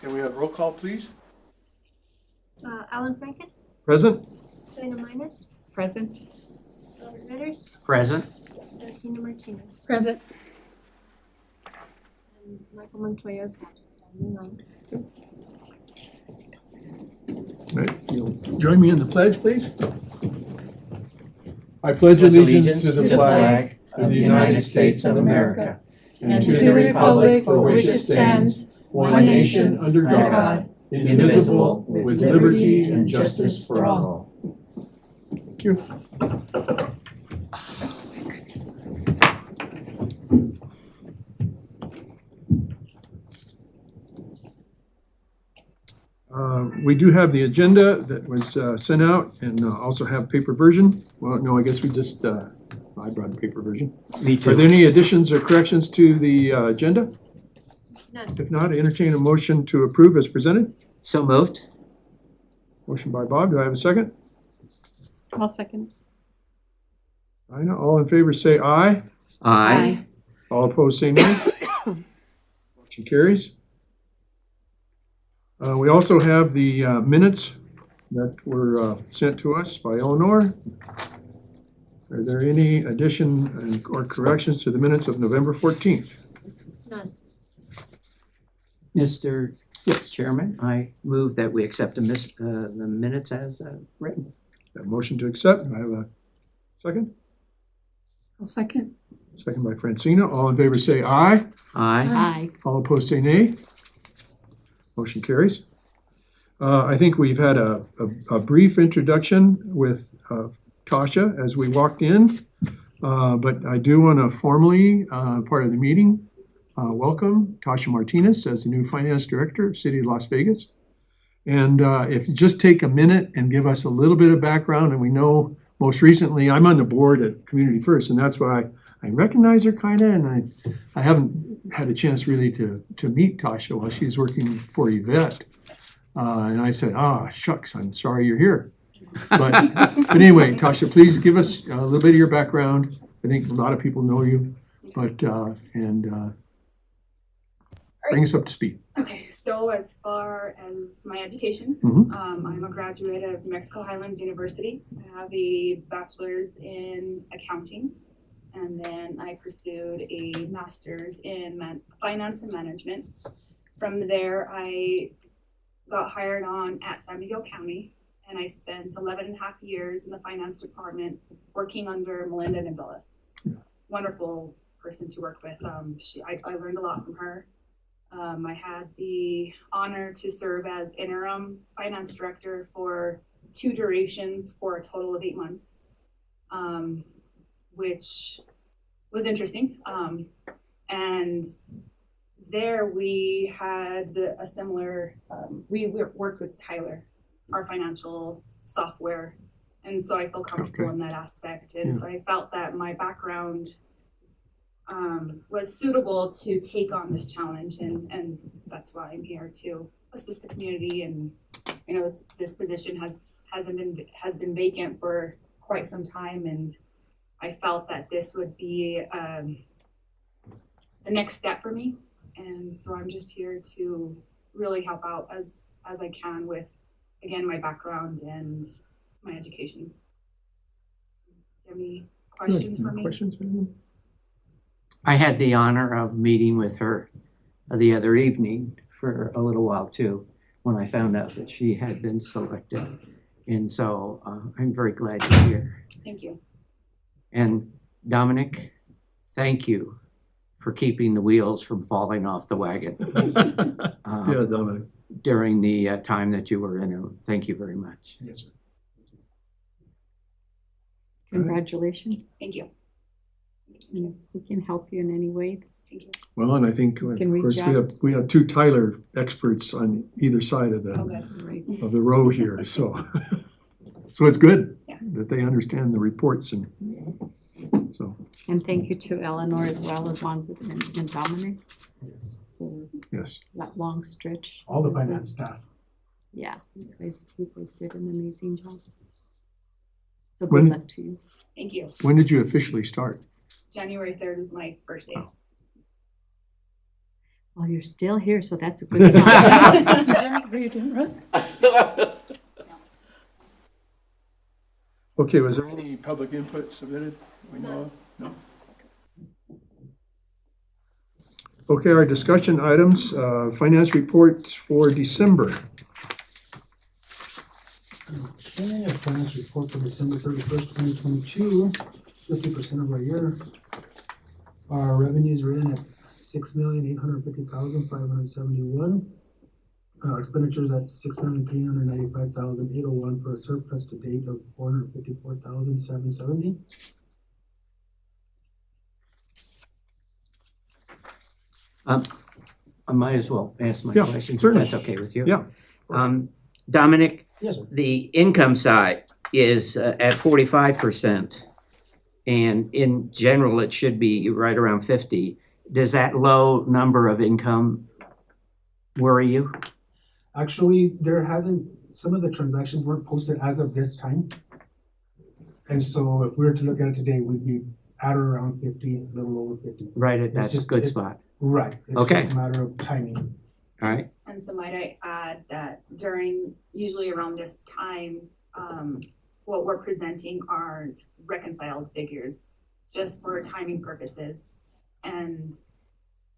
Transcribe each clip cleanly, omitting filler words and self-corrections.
Can we have roll call, please? Alan Franken, Present? Selena Minus, Present. Robert Ritters, Present. Francina Martinez, Present. and Michael Montoya is absent. Right, you'll join me in the pledge, please? I pledge allegiance to the flag of the United States of America and to the republic for which it stands, one nation under God, indivisible, with liberty and justice for all. Thank you. We do have the agenda that was sent out and also have paper version. Well, no, I guess we just, I brought a paper version. Me Are there too. any additions or corrections to the agenda? None. If not, entertain a motion to approve as presented. So moved. Motion by Bob, do I have a second? I'll second. Dinah, all in favor say aye. Aye. All opposed say no. Motion carries. We also have the minutes that were sent to us by Eleanor. Are there any addition or corrections to the minutes of November 14th? None. Mr. Yes. Chairman, I move that we accept the minutes as written. A motion to accept. Do I have a second? I'll second. Second by Francina. All in favor say aye. Aye. All opposed say nay. Motion carries. I think we've had a brief introduction with Tasha as we walked in. But I do want to formally, part of the meeting, welcome Tasha Martinez as the new Finance Director of City of Las Vegas. And if you just take a minute and give us a little bit of background, and we know most recently, I'm on the board at Community First, and that's why I recognize her kind of, and I haven't had a chance really to meet Tasha while she's working for Yvette. And I said, shucks, I'm sorry you're here. But anyway, Tasha, please give us a little bit of your background. I think a lot of people know you, but, bring us up to speed. Okay, so as far as my education, Mhm. I'm a graduate of New Mexico Highlands University. I have a bachelor's in accounting, and then I pursued a master's in finance and management. From there, I got hired on at San Miguel County, and I spent 11 and a half years in the finance department working under Melinda Gonzalez. Wonderful person to work with. I learned a lot from her. I had the honor to serve as interim finance director for 2 durations for a total of 8 months, which was interesting. And there we had a similar, we worked with Tyler, our financial software. And so I feel comfortable Okay. in that aspect. And Yeah. so I felt that my background was suitable to take on this challenge, and that's why I'm here to assist the community. And you know, this position has been vacant for quite some time, and I felt that this would be the next step for me. And so I'm just here to really help out as I can with, again, my background and my education. Do you have any questions Good. for me? Questions for anyone? I had the honor of meeting with her the other evening for a little while too, when I found out that she had been selected. And so I'm very glad you're here. Thank you. And Dominic, thank you for keeping the wheels from falling off the wagon Yeah, Dominic. during the time that you were in it. Thank you very much. Yes, sir. Congratulations. Thank you. And if we can help you in any way. Thank you. Well, and I think, of Can reach course, out. we have 2 Tyler experts on either side of Okay. Right. the row here, so. So it's good Yeah. that they understand the reports and so, And thank you to Eleanor as well as and Dominic for yes. that long stretch. All the It was a- finance staff. Yeah, you guys did an amazing job. So When- good luck to you. Thank you. When did you officially start? January 3rd was my first day. Oh. Well, you're still here, so that's a good sign. You didn't run? Okay, was there any public input submitted? We know of? No? Okay, our discussion items, finance reports for December. Okay, our finance report for December 31st, 2022, 50% of our year. Our revenues were in at 6,850,571. Our expenditures at 6,395,801 for a surplus to date of 454,770. I might as well ask my Yeah, questions, if certainly. that's okay with you. Yeah. Dominic, Yes, sir. the income side is at 45%. And in general, it should be right around 50. Does that low number of income worry you? Actually, some of the transactions weren't posted as of this time. And so if we were to look at it today, we'd be at or around 50, a little over 50. Right, that's a just- good it- spot. Right. It's Okay. just a matter of timing. All right. And so might I add that usually around this time, what we're presenting aren't reconciled figures, just for timing purposes. And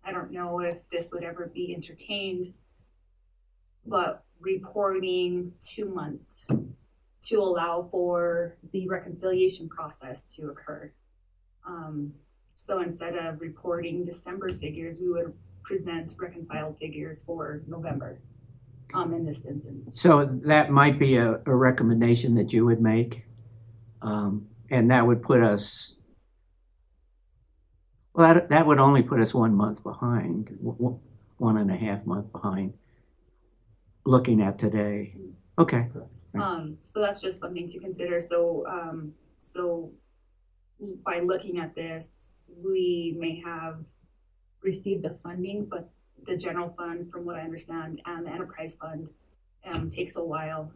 I don't know if this would ever be entertained, but reporting 2 months to allow for the reconciliation process to occur. So instead of reporting December's figures, we would present reconciled figures for November, in this instance. So that might be a recommendation that you would make. And that would put us, well, that would only put us 1 month behind, 1.5 month behind, looking at today. Okay. So that's just something to consider. So by looking at this, we may have received the funding, but the general fund, from what I understand, and the enterprise fund takes a while.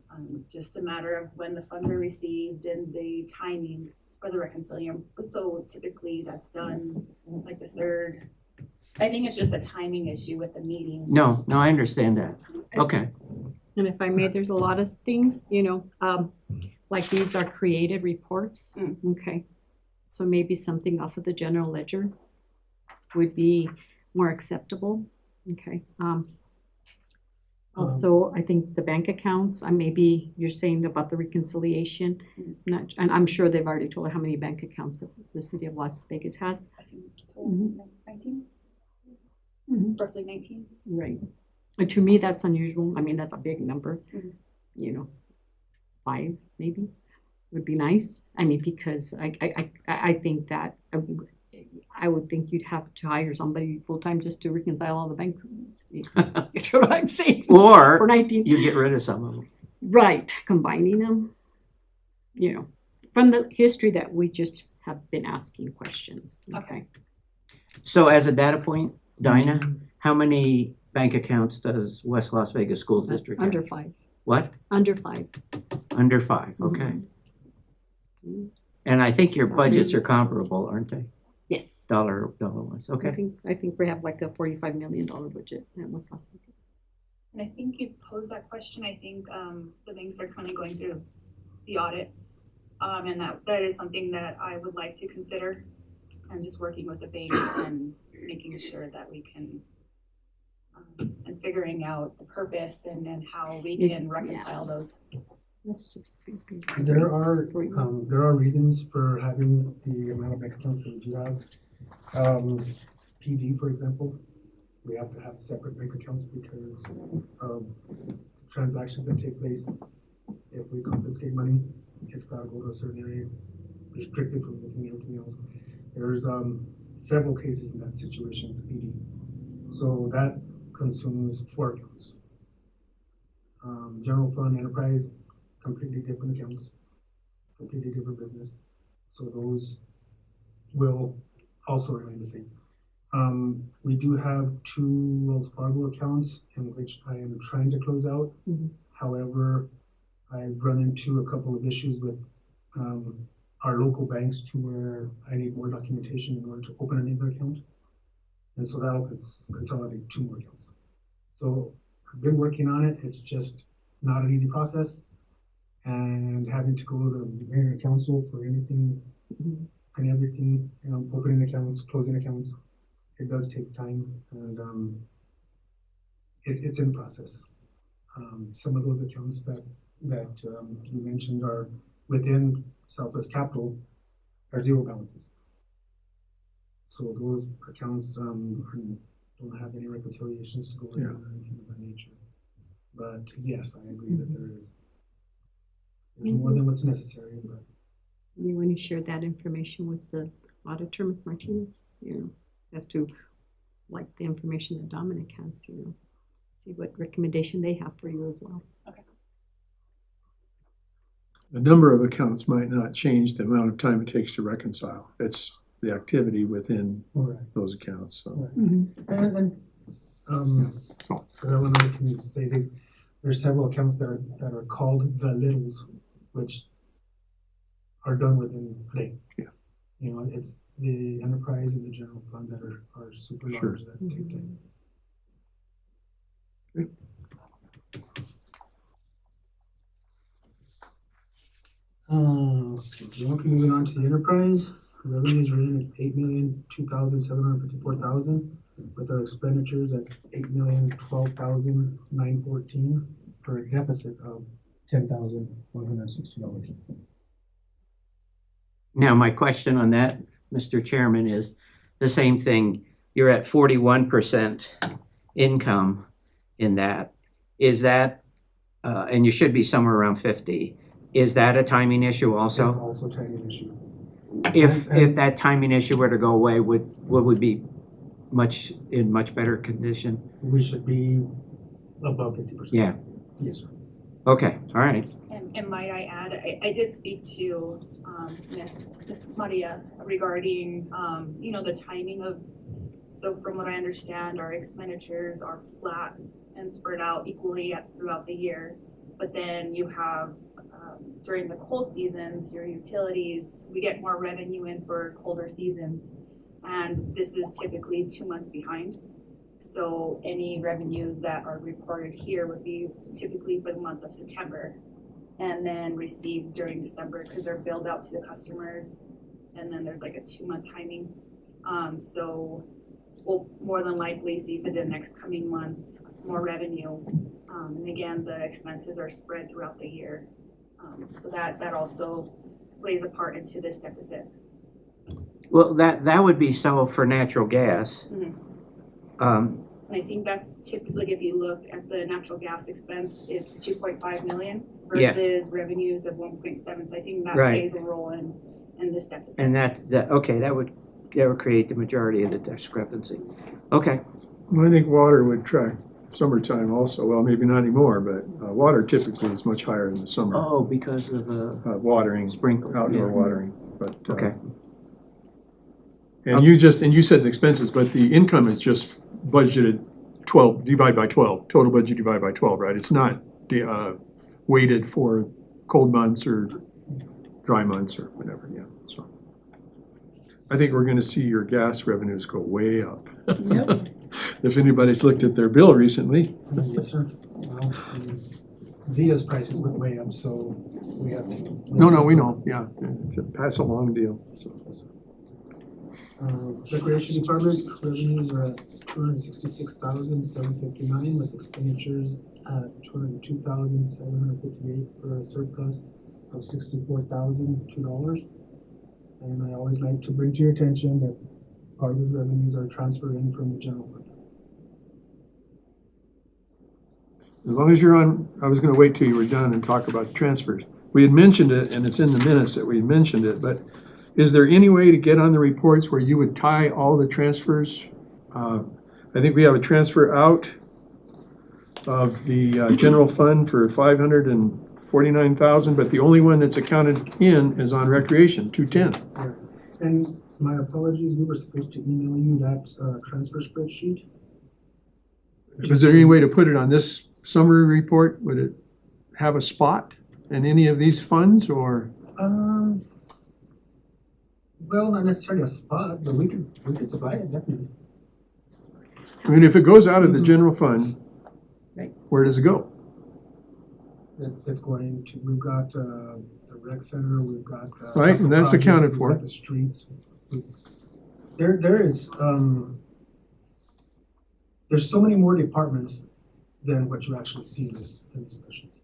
Just a matter of when the funds are received and the timing for the reconciliation. So typically that's done like the third. I think it's just a timing issue with the meeting. No, I understand that. Okay. And if I may, there's a lot of things, like these are created reports. Okay. So maybe something off of the general ledger would be more acceptable. Okay. Also, I think the bank accounts, maybe you're saying about the reconciliation. And I'm sure they've already told her how many bank accounts that the city of Las Vegas has. I think 19, roughly 19. Right. And to me, that's unusual. I mean, that's a big number. Mhm. 5 maybe would be nice. I mean, because I think that I would think you'd have to hire somebody full-time just to reconcile all the banks. You know what I'm saying? For Or 19. you get rid of some of them. Right, combining them, from the history that we just have been asking questions. Okay. So as a data point, Dinah, how many bank accounts does West Las Vegas School District have? Under 5. What? Under 5. Under 5, okay. And I think your budgets are comparable, aren't they? Yes. Dollar wise, okay. I think we have like a $45 million budget at West Las Vegas. And I think you've posed that question. I think the banks are kind of going through the audits. And that is something that I would like to consider, and just working with the banks and making sure that we can and figuring out the purpose and how we can It's- reconcile those. There are reasons for having the amount of bank accounts that we do have. PD, for example, we have to have separate bank accounts because of transactions that take place. If we confiscate money, it's gotta go to a certain area, restricted from looking at anything else. There's several cases in that situation with PD. So that consumes 4 accounts. General fund, enterprise, completely different accounts, completely different business. So those will also remain the same. We do have 2 Wells Fargo accounts in which I am trying to close out. However, I've run into a couple of issues with our local banks to where I need more documentation in order to open another account. And so that'll consolidate 2 more accounts. So I've been working on it. It's just not an easy process. And having to go to mayor and council for anything and everything, opening accounts, closing accounts, it does take time, and it's in process. Some of those accounts that you mentioned are within Southwest Capital are zero balances. So those accounts don't have any reconciliations to go with Yeah. or anything of that nature. But yes, I agree that there's more than what's necessary, but You want to share that information with the auditor, Ms. Martinez, as to like the information that Dominic has, see what recommendation they have for you as well. The number of accounts might not change the amount of time it takes to reconcile. It's the activity within those accounts, so. and because Illinois can say there's several accounts that are called the littles, which are done within a day. Yeah. It's the enterprise and the general fund that are super Sure. large that take time. Okay, moving on to the enterprise. Revenues are in at $8,002,754,000, with our expenditures at $8,012,914 for a deficit of $10,160. Now, my question on that, Mr. Chairman, is the same thing. You're at 41% income in that. Is that, and you should be somewhere around 50. Is that a timing issue also? It's also a timing issue. If that timing issue were to go away, would we be in much better condition? We should be above 50%. Yeah. Yes, sir. Okay, all right. And might I add, I did speak to Ms. Maria regarding, the timing of, so from what I understand, our expenditures are flat and spread out equally throughout the year. But then you have, during the cold seasons, your utilities, we get more revenue in for colder seasons. And this is typically 2 months behind. So any revenues that are reported here would be typically for the month of September and then received during December because they're billed out to the customers. And then there's like a 2-month timing. So we'll more than likely see for the next coming months more revenue. And again, the expenses are spread throughout the year. So that also plays a part into this deficit. Well, that would be so for natural gas. And I think that's typically, if you look at the natural gas expense, it's 2.5 million versus revenues of 1.7. So I think that plays a role in this deficit. And that would create the majority of the discrepancy. Okay. Well, I think water would track summertime also. Well, maybe not anymore, but water typically is much higher in the summer. Oh, because of Watering, sprinkles. outdoor Yeah. watering, but. Okay. And you said the expenses, but the income is just budgeted 12, divide by 12, total budget divide by 12, right? It's not weighted for cold months or dry months or whatever, yeah, so. I think we're gonna see your gas revenues go way up. Yep. If anybody's looked at their bill recently. Yes, sir. Well, Zia's prices went way up, so we have to. No, we know, yeah, it's a pass along deal, so. Recreation Department revenues are at $266,759 with expenditures at $202,758 for a surplus of $64,002. And I always like to bring to your attention that part of those revenues are transferred in from the general fund. As long as you're on, I was gonna wait till you were done and talk about transfers. We had mentioned it, and it's in the minutes that we mentioned it, but is there any way to get on the reports where you would tie all the transfers? I think we have a transfer out of the general fund for $549,000, but the only one that's accounted in is on recreation, 210. And my apologies, we were supposed to email you that transfer spreadsheet. Is there any way to put it on this summary report? Would it have a spot in any of these funds, or? Well, not necessarily a spot, but we could supply it, definitely. I mean, if it goes out of the general fund, Right. where does it go? It's going to, we've got, the rec center, we've got. Right, and that's projects, accounted we've for. got the streets. There is, there's so many more departments than what you actually see in these specials.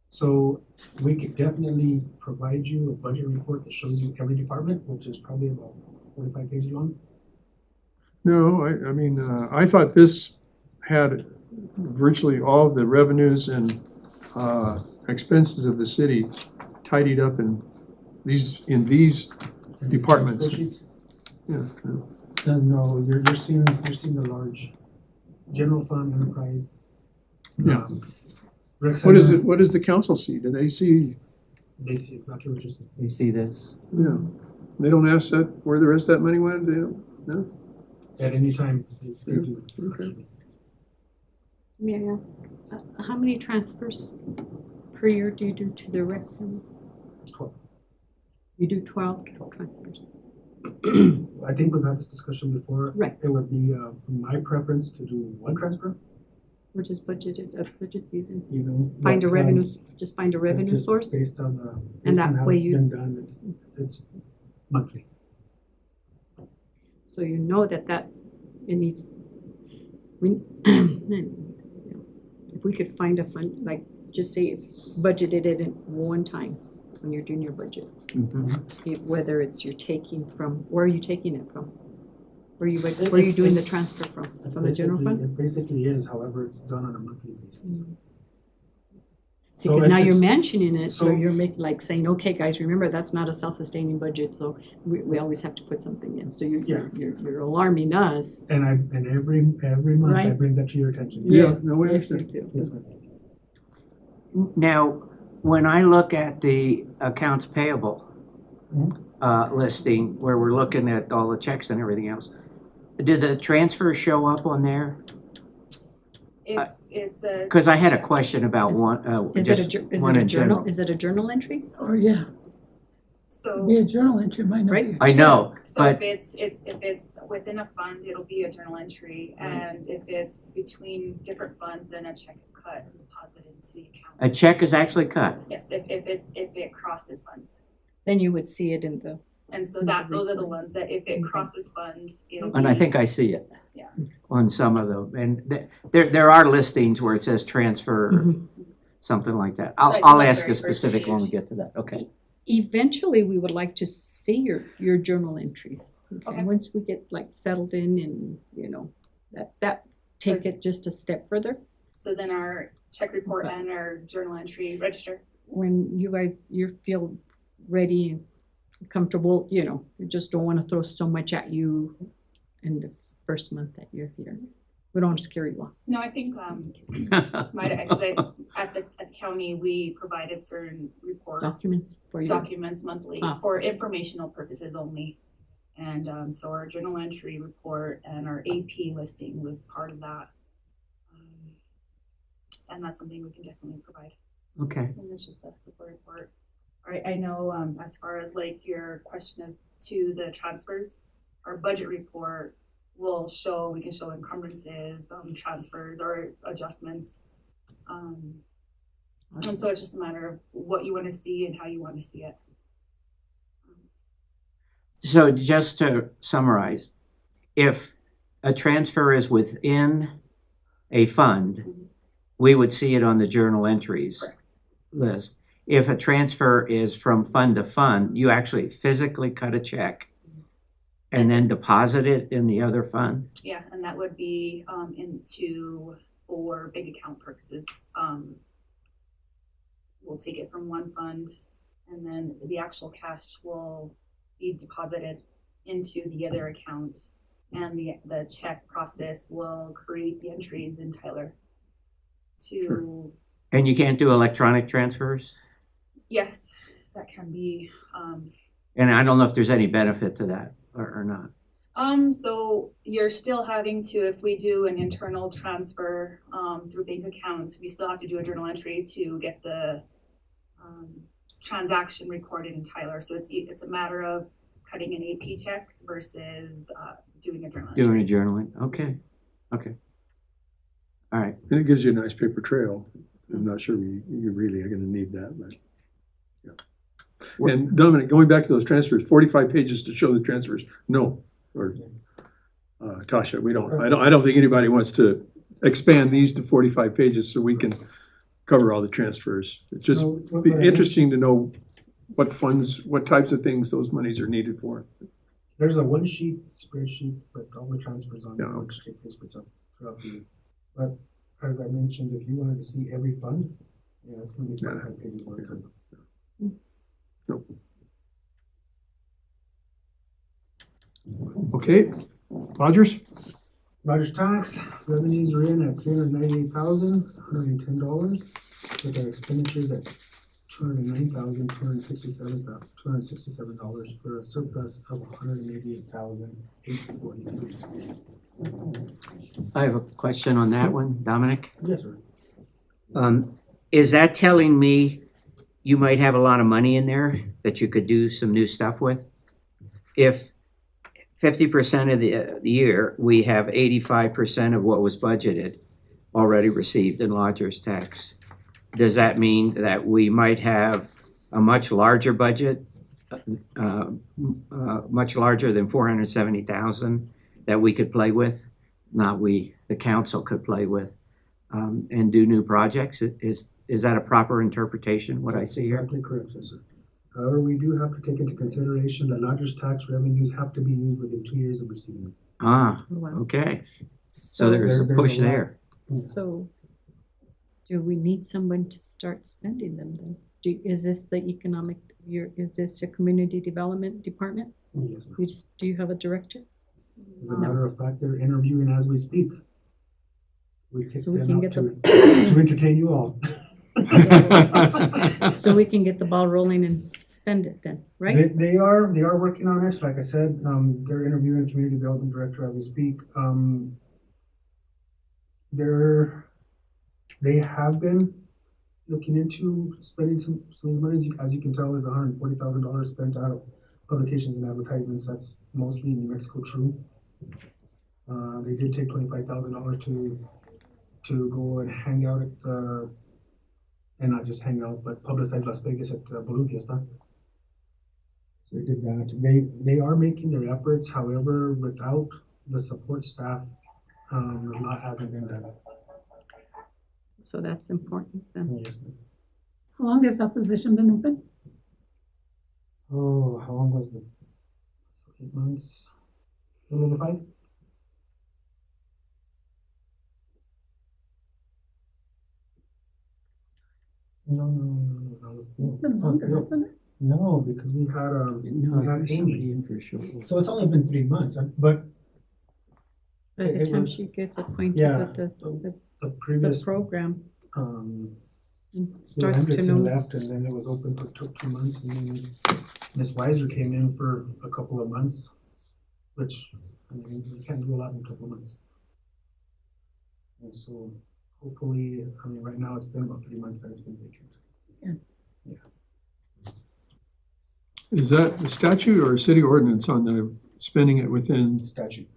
So we could definitely provide you a budget report that shows you every department, which is probably about 45 pages long. No, I mean, I thought this had virtually all of the revenues and expenses of the city tidied up in these And these Departments. spreadsheets. yeah, No, you're seeing the large general fund enterprise. Yeah. Rec What is center, it, what does the council see? Do they see, they see exactly what you're saying. You see this? they don't ask that, where the rest of that money went? They don't, no? At any time, they do, Okay. actually. May I ask, how many transfers per year do you do to the rec center? 12. You do 12 transfers. I think we've had this discussion before. Right. It would be my preference to do one transfer, Which is budgeted at budget season. you know. Find a but, revenue, just find a revenue just source. Based on, And based that on how way it's you- been done, it's monthly. So you know that it needs, we, if we could find a fund, like, just say budgeted it in one time when you're doing your budget. Whether it's you're taking from, where are you taking it from? Where are you doing the transfer from? From the general fund? It basically is, however, it's done on a monthly basis. See, So because now it- you're mentioning it, so so- you're making, like, saying, okay, guys, remember, that's not a self-sustaining budget, so we always have to put something in. So you're alarming us. And every month I Right. bring that to your attention. Yeah, Yes, no, I yes, you understand. do. Yes, ma'am. Now, when I look at the accounts payable listing, where we're looking at all the checks and everything else, did the transfer show up on there? If it's a, Because I had a question about Is- one, Is it just is one it a in journal, general. is it a journal entry? Oh, yeah, so, be a journal entry, might not Right. be. I know, so if but it's within a fund, it'll be a journal entry. And if it's between different funds, then a check is cut and deposited into the account. a check is actually cut. Yes, if it crosses funds. Then you would see it in the, And so In the those are the report. ones that if it Okay. crosses funds, it'll be. And I think I see it. Yeah. On some of them, and there are listings where it says transfer, or something like that. Like I'll the ask very a first specific when we page. get to that, okay. eventually, we would like to see your journal entries. Okay. Once we get like settled in and, that take it just a step further. So then our check report Okay. and our journal entry register. When you feel ready and comfortable, you just don't want to throw so much at you in the first month that you're here. We don't want to scare you off. No, I think, at the county, we provided certain reports. Documents for you. Documents monthly Ah. for informational purposes only. And, so our journal entry report and our AP listing was part of that. And that's something we can definitely provide. Okay, And it's just a support report. I know, as far as like your question as to the transfers, our budget report will show, we can show encumbrances, transfers or adjustments. And so it's just a matter of what you wanna see and how you wanna see it. so just to summarize, if a transfer is within a fund, we would see it on the journal entries Correct. list. If a transfer is from fund to fund, you actually physically cut a check and then deposit it in the other fund? Yeah, and that would be, for big account purposes. We'll take it from one fund and then the actual cash will be deposited into the other account. And the check process will create the entries in Tyler to, Sure. And you can't do electronic transfers? yes, that can be, And I don't know if there's any benefit to that or not. so you're still having to, if we do an internal transfer, through bank accounts, we still have to do a journal entry to get the, transaction recorded in Tyler. So it's a matter of cutting an AP check versus, doing a journal. Doing entry. a journaling, okay. All right, And it gives you a nice paper trail. I'm not sure you really are gonna need that, but. Yeah. And Dominic, going back to those transfers, 45 pages to show the transfers, no, or, Tasha, I don't think anybody wants to expand these to 45 pages so we can cover all the transfers. It'd just No, what be I interesting to know what funds, what types of things those monies are needed for. There's a one sheet spreadsheet with all the transfers on it, Yeah. which take place throughout the year. But as I mentioned, if you wanted to see every fund, yeah, it's gonna be 25 pages worth of. Okay, Rogers? Rogers Tax, revenues are in at $398,110, with our expenditures at $209,267 for a surplus of $188,840. I have a question on that one, Dominic. Yes, sir. Is that telling me you might have a lot of money in there that you could do some new stuff with? If 50% of the year, we have 85% of what was budgeted already received in lodger's tax, does that mean that we might have a much larger budget, much larger than 470,000 that we could play with? Not we, the council could play with, and do new projects? Is that a proper interpretation, what I see here? Exactly correct, yes, sir. However, we do have to take into consideration that lodger's tax revenues have to be used within 2 years of receiving them. Ah, Wow. okay, so there's a There's push a lot. there. So, do we need someone to start spending them then? Is this the is this the community development department? Yes, ma'am. Do you have a director? As a matter of fact, they're interviewing as we speak. We kicked So we them can out get to entertain you all. So we can get the ball rolling and spend it then, right? They are working on it. Like I said, they're interviewing community development director as we speak. They have been looking into spending some of these monies. As you can tell, there's $140,000 spent out of publications and advertisements. That's mostly New Mexico True. They did take $25,000 to go and hang out at and not just hang out, but publicize Las Vegas at Balloon Fiesta. So they did that. They are making their efforts. However, without the support staff, a lot hasn't been done. So that's important then. Yes, ma'am. How long has that position been open? Oh, how long was the 8 months? A little over 5? No. It's been longer, hasn't it? No, because we had No, we had there's Amy. somebody in for sure. So it's only been 3 months, but By the It time was- she gets acquainted yeah. with the the previous program um and Bill starts to Hendrickson know. left, and then it was open for 2 months, and then Miss Weiser came in for a couple of months, which, I mean, we can't do a lot in a couple of months. And so hopefully, I mean, right now it's been about 3 months that it's been vacant. Is that a statute or a city ordinance on the spending it within? Statute.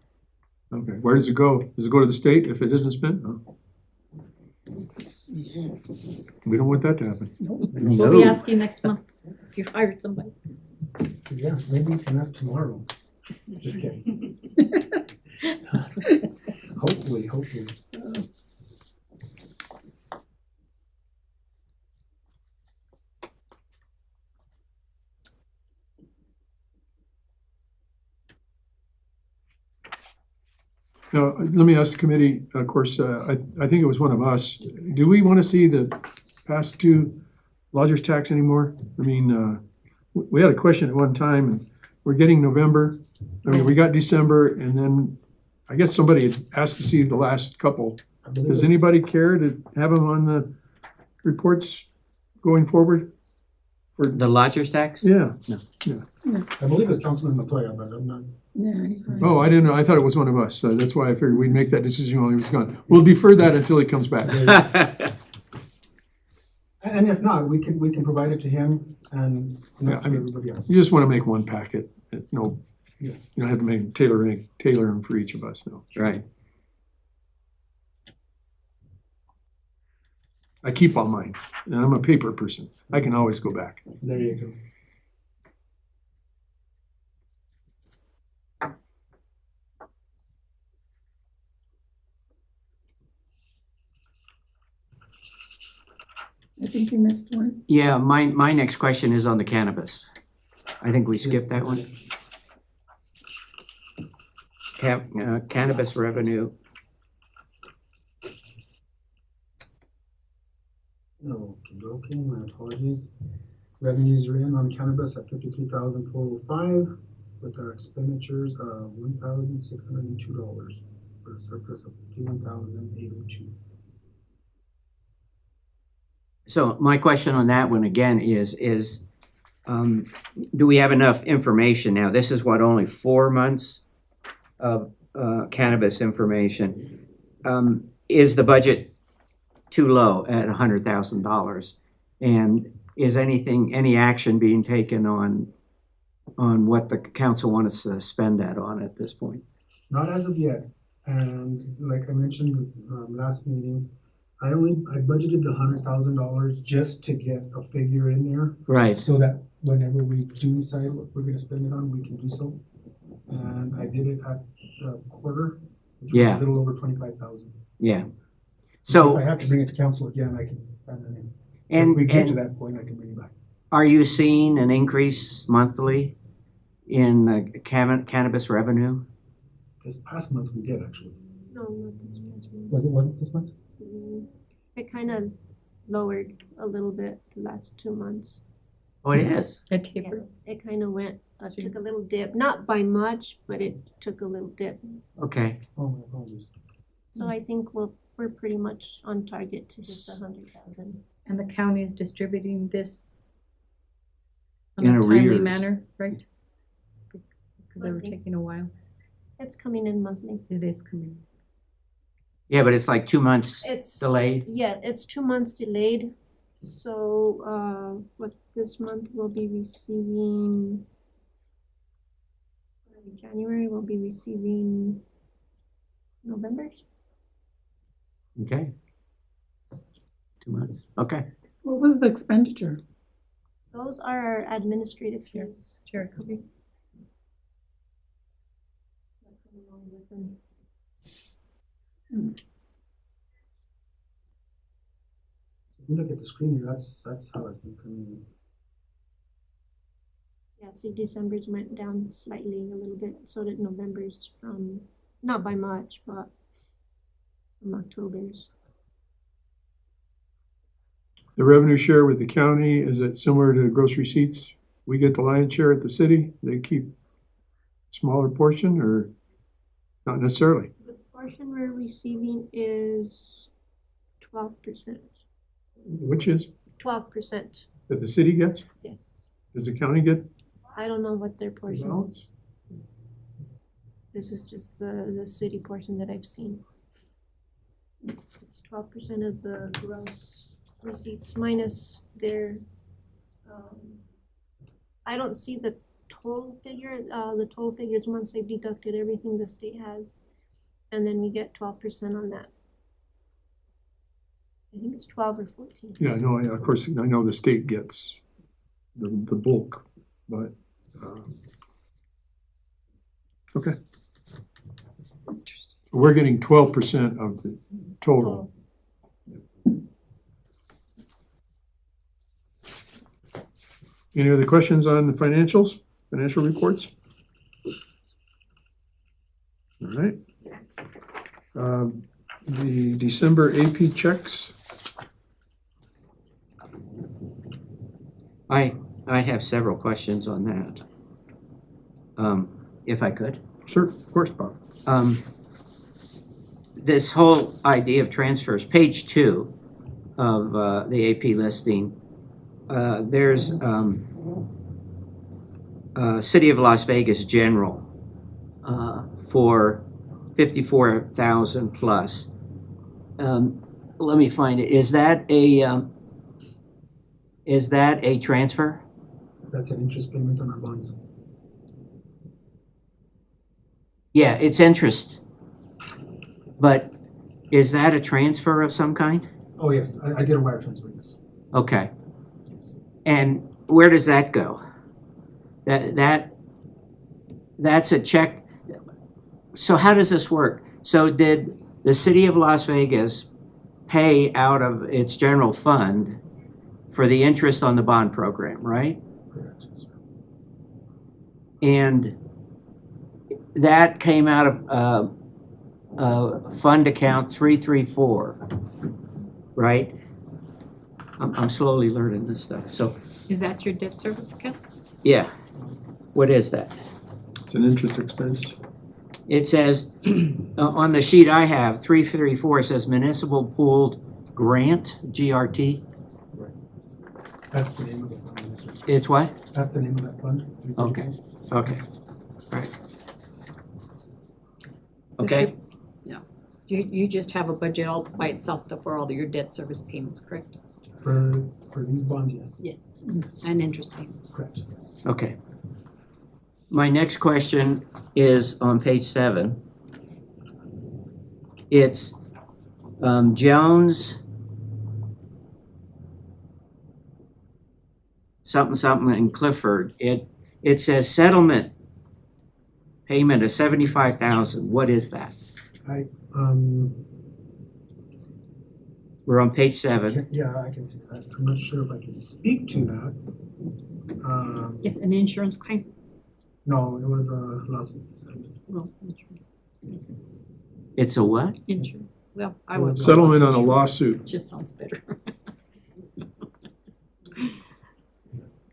Okay, where does it go? Does it go to the state if it isn't spent? No. We don't want that to happen. We'll be asking next month if you hired somebody. Yeah, maybe you can ask tomorrow. Just kidding. Hopefully. Now, let me ask the committee, of course, I think it was one of us. Do we want to see the past two lodger's tax anymore? I mean, we had a question at one time, and we're getting November. I mean, we got December, and then I guess somebody had asked to see the last couple. I believe Does it's- anybody care to have them on the reports going forward? The lodger's tax? Yeah. I believe it's Councilman Matoya, but I'm not. Yeah, he's right. Oh, I didn't know. I thought it was one of us. So that's why I figured we'd make that decision while he was gone. We'll defer that until he comes back. And if not, we can provide it to him and Yeah, not I to mean- everybody else. You just want to make one packet. It's no You don't have to make tailor them for each of us, no. Right. I keep all mine, and I'm a paper person. I can always go back. There you go. I think you missed one. Yeah, my next question is on the cannabis. I think we skipped that one. Cannabis revenue. Okay, my apologies. Revenues are in on cannabis at 53,405, with our expenditures of $1,602 for a surplus of 51,802. So my question on that one again is do we have enough information now? This is what, only 4 months of cannabis information. Is the budget too low at $100,000? And is any action being taken on what the council wants to spend that on at this point? Not as of yet, and like I mentioned last meeting, I budgeted the $100,000 just to get a figure in there, Right, so that whenever we do decide what we're gonna spend it on, we can do so. And I did it at the quarter, which was Yeah. a little over 25,000. yeah. If So, I have to bring it to council again, I can find it in. and, If we get to and that point, I can bring it back. are you seeing an increase monthly in cannabis revenue? This past month we did actually. No, not this past one. Wasn't this month? It kind of lowered a little bit the last 2 months. Oh, it is? A Yeah, taper. it kind of went, So- took a little dip, not by much, but it took a little dip. Okay, Oh, my apologies. So I think we're pretty much on target to hit the 100,000. And the county is distributing this in In a timely arrears. manner, right? Because they were Monthly. taking a while. It's coming in monthly. It is coming. yeah, but it's like 2 months It's delayed? Yeah, it's 2 months delayed. So what this month we'll be receiving January, we'll be receiving November's. Okay. 2 months, okay. What was the expenditure? Those are our administrative fees. Jericho. If you look at the screen here, that's how it's been coming in. Yeah, so December's went down slightly a little bit, so did November's from, not by much, but from October's. The revenue share with the county, is it similar to gross receipts? We get the lion's share at the city, they keep smaller portion, or not necessarily? The portion we're receiving is 12%. Which is, 12%, that the city gets? yes. Does the county get? I don't know what their portion No. is. This is just the city portion that I've seen. It's 12% of the gross receipts minus their, I don't see the total figure. The total figure is once they've deducted everything the state has, and then we get 12% on that. I think it's 12 or 14. Yeah, no, of course, I know the state gets the bulk, but, okay. We're getting 12% of the total. Any other questions on the financials, financial reports? All right. The December AP checks, I have several questions on that. If I could. sure, of course, Bob. This whole idea of transfers, page 2 of the AP listing, there's City of Las Vegas General for 54,000 plus. Let me find it. Is that a transfer? That's an interest payment on our bonds. Yeah, it's interest. But is that a transfer of some kind? Oh, yes, I did a wire transfer, yes. Okay. And where does that go? That's a check. So how does this work? So did the city of Las Vegas pay out of its general fund for the interest on the bond program, right? Correct, yes, sir. And that came out of fund account 334, right? I'm slowly learning this stuff. So, Is that your debt service account? yeah, what is that? It's an interest expense. It says, on the sheet I have, 334, it says municipal pooled grant, GRT. That's the name of the fund, yes, sir. It's what? That's the name of that fund. Okay. Okay, all right. Okay, You just have a budget all by itself for all of your debt service payments, correct? For these bonds, yes. Yes. And interest payments. Correct, yes. okay. My next question is on page 7. It's Jones something something in Clifford. It says settlement payment of $75,000. What is that? We're on page 7. Yeah, I can see that. I'm not sure if I can speak to that. It's an insurance claim? No, it was a lawsuit settlement. Well, insurance. It's a what? Insurance. Well, I was. Settlement on a lawsuit. Just sounds better.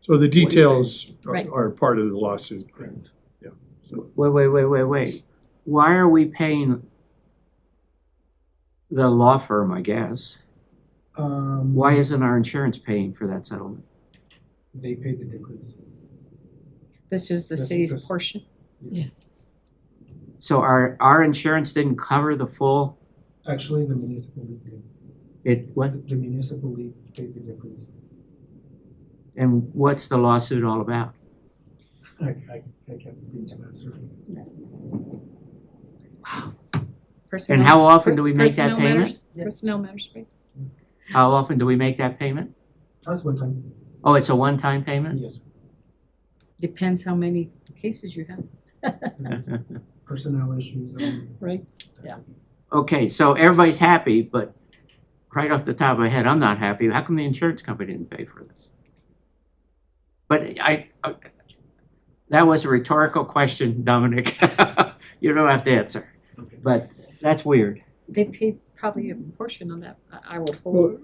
So the details Right. are part of the lawsuit. Yeah. So Wait. Why are we paying the law firm, I guess? Why isn't our insurance paying for that settlement? They paid the difference. This is the Yes, city's yes. portion? Yes. So our insurance didn't cover the full, Actually, the municipal league did. what? The municipal league paid the difference. And what's the lawsuit all about? I can't speak to that, sir. And how often do we make that Personnel payment? matters? Personnel matters, right? How often do we make that payment? That's one time. Oh, it's a one-time payment? Yes, sir. Depends how many cases you have. Personnel issues. Right, yeah. Okay, so everybody's happy, but right off the top of my head, I'm not happy. How come the insurance company didn't pay for this? But that was a rhetorical question, Dominic. You don't have to answer, Okay. but that's weird. They paid probably a portion of that. I would Well, hold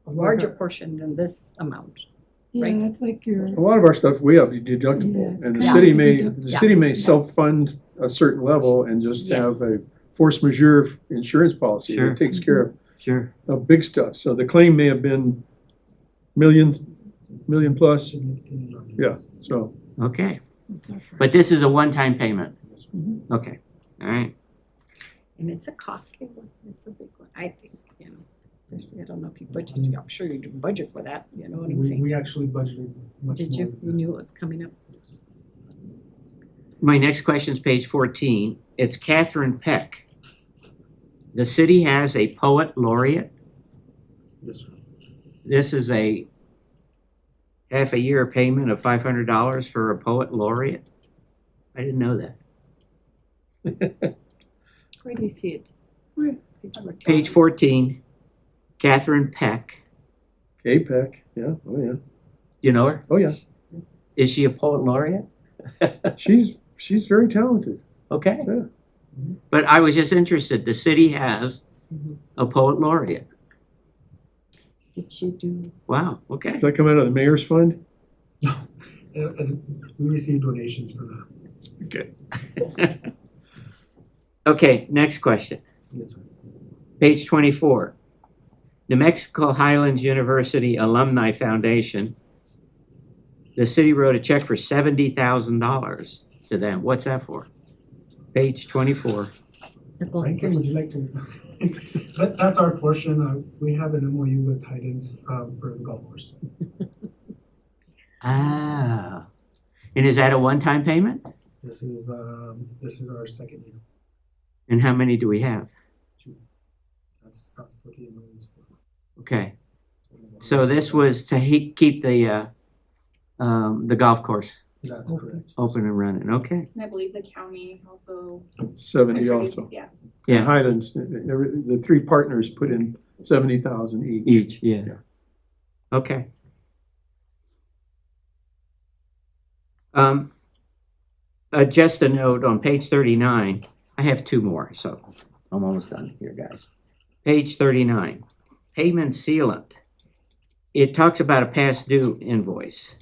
a larger portion than this amount. Yeah, Right. that's like your, a lot of our stuff, we have deductible, Yeah, it's and the kind city of may, deductible. the city may self-fund a certain level and just have Yes. a force majeure insurance policy Sure. that takes care Sure. of big stuff. So the claim may have been million plus, yeah, so. Okay, it's our part. but this is a one-time payment. Mhm. Okay, all right. And it's a costly one. It's a big one, I think, especially, I don't know if you budget, I'm sure you do budget for that, you know what I'm saying? We actually budgeted much more. Did you? You knew it was coming up? My next question is page 14. It's Catherine Peck. The city has a poet laureate. Yes, sir. This is a half a year payment of $500 for a poet laureate. I didn't know that. Where do you see it? Where? Page 14, Catherine Peck. APEC, yeah, oh yeah, You know her? oh yeah. Is she a poet laureate? She's very talented. Okay. Yeah. But I was just interested. The city has Mhm. a poet laureate. Did she do? Wow, okay. Does that come out of the mayor's fund? We received donations for that. Okay. Okay, next question. Yes, sir. Page 24. New Mexico Highlands University Alumni Foundation. The city wrote a check for $70,000 to them. What's that for? Page 24. Franklin, would you like to? That's our portion. We have an MOU with Highlands for the golf course. Ah. And is that a one-time payment? This is our second year. And how many do we have? That's what the amount is for. Okay, so this was to keep the golf course That's correct. open and running, okay? And I believe the county also 70 contributes, also. yeah. Yeah. Highlands, the three partners put in 70,000 each. Each, yeah. Yeah. Okay. Just a note on page 39, I have two more, so I'm almost done here, guys. Page 39, payment sealant. It talks about a past due invoice.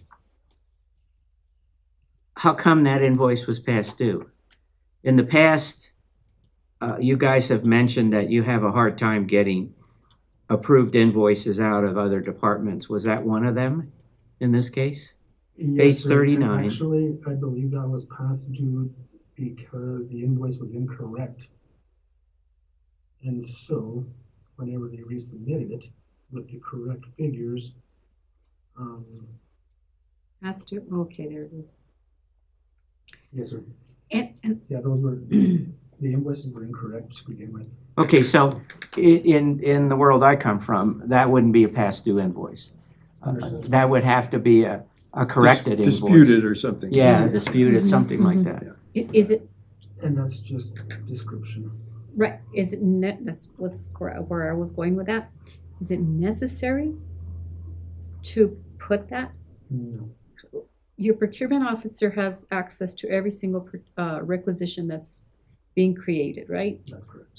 How come that invoice was past due? In the past, you guys have mentioned that you have a hard time getting approved invoices out of other departments. Was that one of them in this case? Yes, Page sir. 39. Actually, I believe that was past due because the invoice was incorrect. And so, whenever they resubmitted it with the correct figures, Has to, okay, there it is. yes, sir. And Yeah, those were, the invoices were incorrect to begin with. Okay, so in the world I come from, that wouldn't be a past due invoice. Understood. That would have to be a corrected invoice. Disputed or something. Yeah, disputed, something like that. is it, And that's just description. right, is it that's where I was going with that. Is it necessary to put that? No. Your procurement officer has access to every single requisition that's being created, right? That's correct.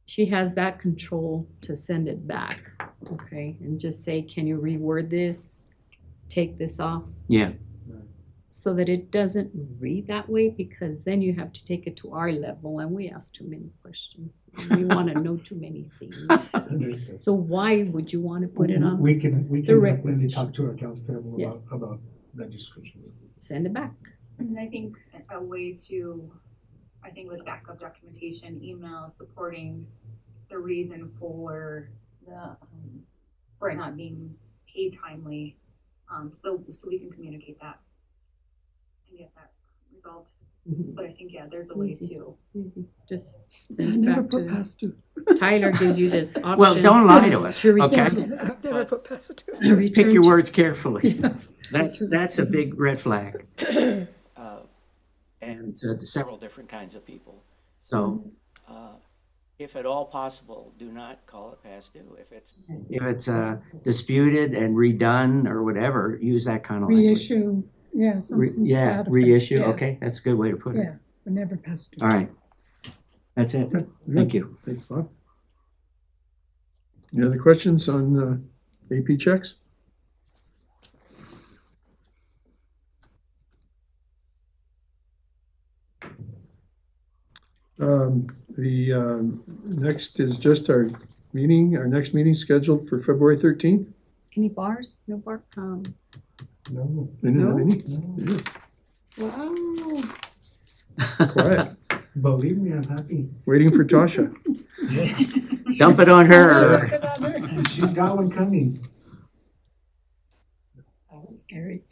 She has that control to send it back, okay? And just say, can you reword this? Take this off? Yeah, So that it doesn't read that way, because then you have to take it to our level and we ask too many questions. We want to know too many things. Understood. So why would you want to put it on? We can the definitely requisition. talk to our accounts payable Yes. about that descriptions. Send it back. And I think a way to, I think with backup documentation, email supporting the reason for for it not being paid timely, so we can communicate that and get that resolved. But I think, yeah, there's a way Easy. to. Easy, just I send it never back put to, past due. Tyler gives you this option. well, don't lie to us, To okay? I've never put past due. Pick your words carefully. Yeah. That's a big red flag. And to several different kinds of people. So, if at all possible, do not call it past due. If it's disputed and redone or whatever, use that kind of language. Reissue, yeah, something to Yeah, that effect. reissue, Yeah. okay, that's a good way to put it. Yeah, but never past due. All right. That's it. Thank you. Thanks, Bob. Any other questions on AP checks? Next is just our next meeting scheduled for February 13th. Any bars? No bar? No. Any? Wow. Quiet, Believe me, I'm happy. waiting for Tasha. Yes. Dump it on her. And she's got one coming. That was scary.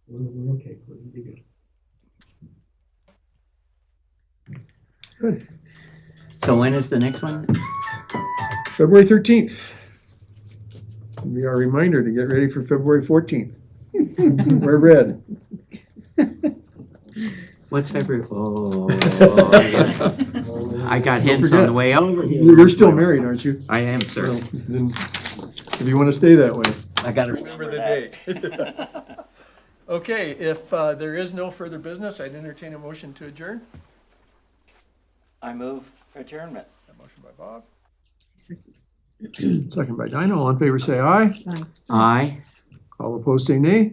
We're okay. We're gonna be good. Good. So when is the next one? February 13th. It'll be our reminder to get ready for February 14th. Wear red. What's February? Oh, yeah. I got hints on forget. the way over here. You're still married, aren't you? I am, sir. Well, then, if you want to stay that way. I gotta remember that. date. Okay, if there is no further business, I'd entertain a motion to adjourn. I move adjournment. A motion by Bob. Second by Dinah. All in favor, say aye. Aye. All opposed, say nay.